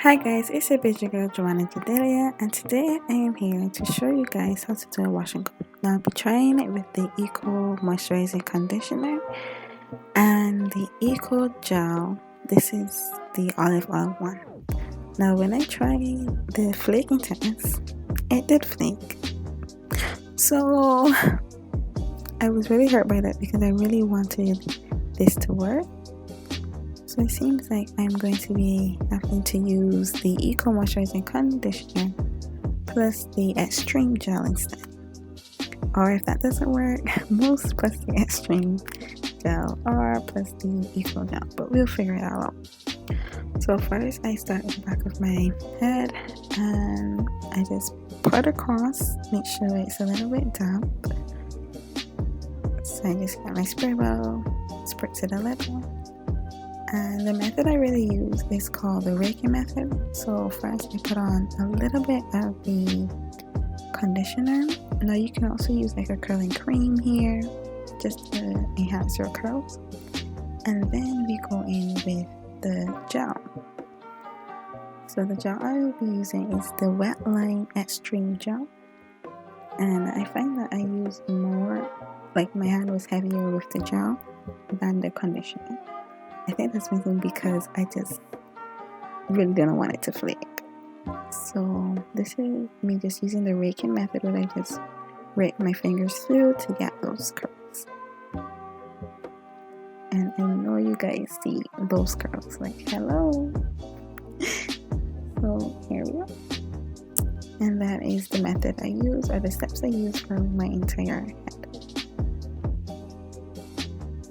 Hi guys, it's your busy girl Joanna Judelia, and today I am here to show you guys how to do a wash and go. Now I'll be trying it with the Eco Moisturizing Conditioner and the Eco Gel. This is the olive oil one. Now when I tried the flaking test, it did flake. So I was really hurt by that because I really wanted this to work. So it seems like I'm going to be having to use the Eco Moisturizing Conditioner plus the Extreme Gel instead. Or if that doesn't work, Mousse plus the Extreme Gel or plus the Eco Gel. But we'll figure it all out. So first I start at the back of my head and I just put across, make sure it's a little bit damp. So I just get my spray bottle, spritz it a little. And the method I really use is called the raking method. So first I put on a little bit of the conditioner. Now you can also use like a curling cream here just to enhance your curls. And then we go in with the gel. So the gel I will be using is the Wetline Xtreme Gel. And I find that I use more, like my hand was heavier with the gel than the conditioner. I think that's mainly because I just really didn't want it to flake. So this is me just using the raking method where I just rake my fingers through to get those curls. And I know you guys see those curls, like hello. So here we go. And that is the method I use, or the steps I use for my entire head.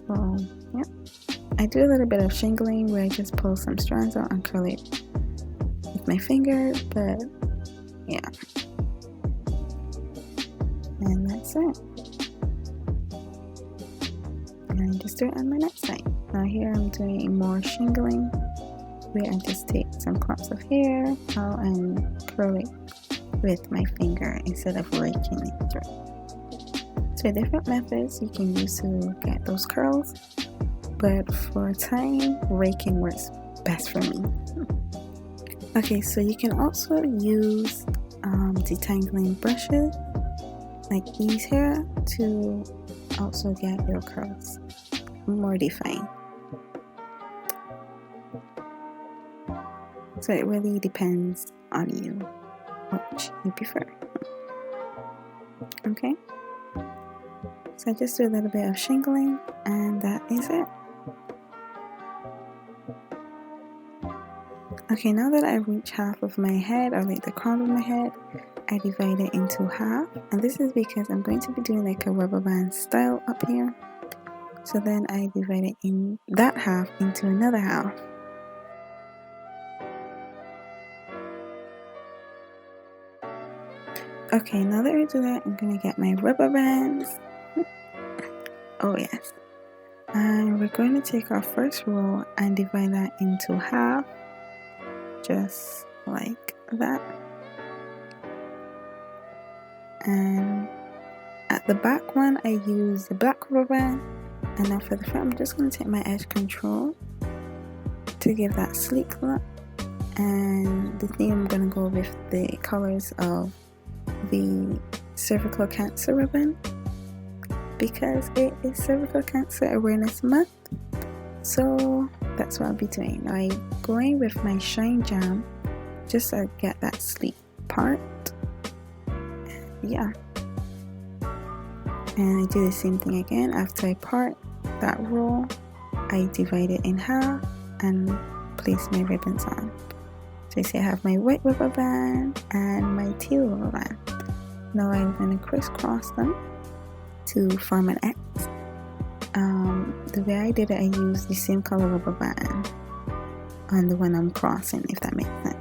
So yeah. I do a little bit of shingling where I just pull some strands out and curl it with my finger, but yeah. And that's it. And I just do it on my next side. Now here I'm doing more shingling where I just take some clumps of hair out and curl it with my finger instead of raking it through. So different methods you can use to get those curls. But for time, raking works best for me. Okay, so you can also use detangling brushes like these here to also get your curls more defined. So it really depends on you, which you prefer. Okay, so I just do a little bit of shingling and that is it. Okay, now that I've reached half of my head, or like the crown of my head, I divide it into half. And this is because I'm going to be doing like a rubber band style up here. So then I divide it in that half into another half. Okay, now that I do that, I'm going to get my rubber bands. Oh yes. And we're going to take our first roll and divide that into half. Just like that. And at the back one I use the black rubber band, and now for the front I'm just going to take my edge control to give that sleek look. And the theme I'm going to go with the colors of the Cervical Cancer ribbon because it is Cervical Cancer Awareness Month. So that's what I'll be doing. I'm going with my Shine Jam just to get that sleek part. Yeah. And I do the same thing again. After I part that roll, I divide it in half and place my ribbons on. So you see I have my white rubber band and my teal rubber band. Now I'm going to crisscross them to form an X. The way I did it, I used the same color rubber band on the one I'm crossing, if that makes sense.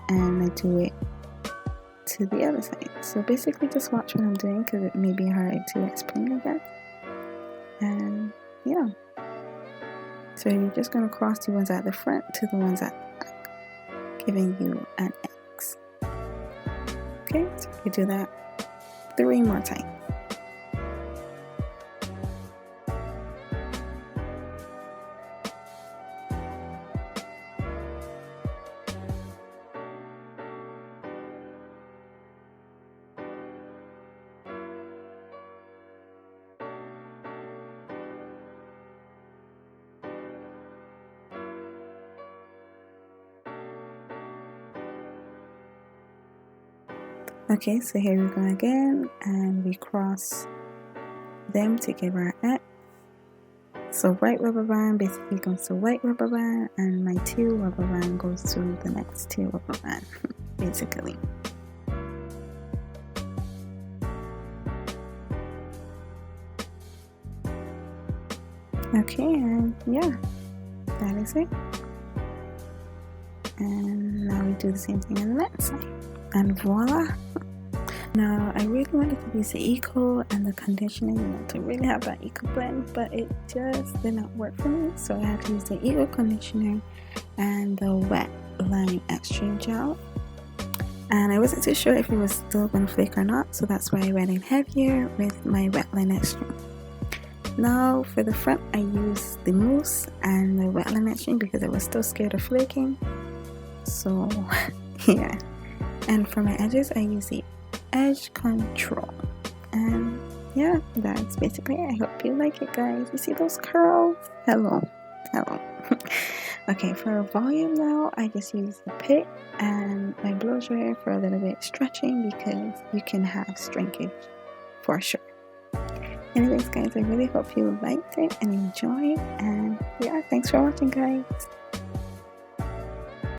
And I do it to the other side. So basically just watch what I'm doing because it may be hard to explain, I guess. And yeah. So you're just going to cross the ones at the front to the ones at the back, giving you an X. Okay, so you do that 3 more times. Okay, so here we go again, and we cross them to give our X. So white rubber band basically goes to white rubber band, and my teal rubber band goes to the next teal rubber band, basically. Okay, and yeah, that is it. And now we do the same thing on the next side, and voila. Now I really wanted to use the Eco and the conditioner, to really have that Eco blend, but it just did not work for me, so I had to use the Eco conditioner and the Wetline Xtreme Gel, and I wasn't too sure if it was still going to flake or not, so that's why I went in heavier with my Wetline Xtreme. Now for the front I used the Mousse and the Wetline Xtreme because I was still scared of flaking, so yeah. And for my edges I used the Edge Control, and yeah, that's basically it. I hope you like it, guys. You see those curls? Hello. Okay, for volume now I just use the pit and my blow dryer for a little bit stretching because you can have shrinkage for sure. Anyways guys, I really hope you liked it and enjoyed, and yeah, thanks for watching guys.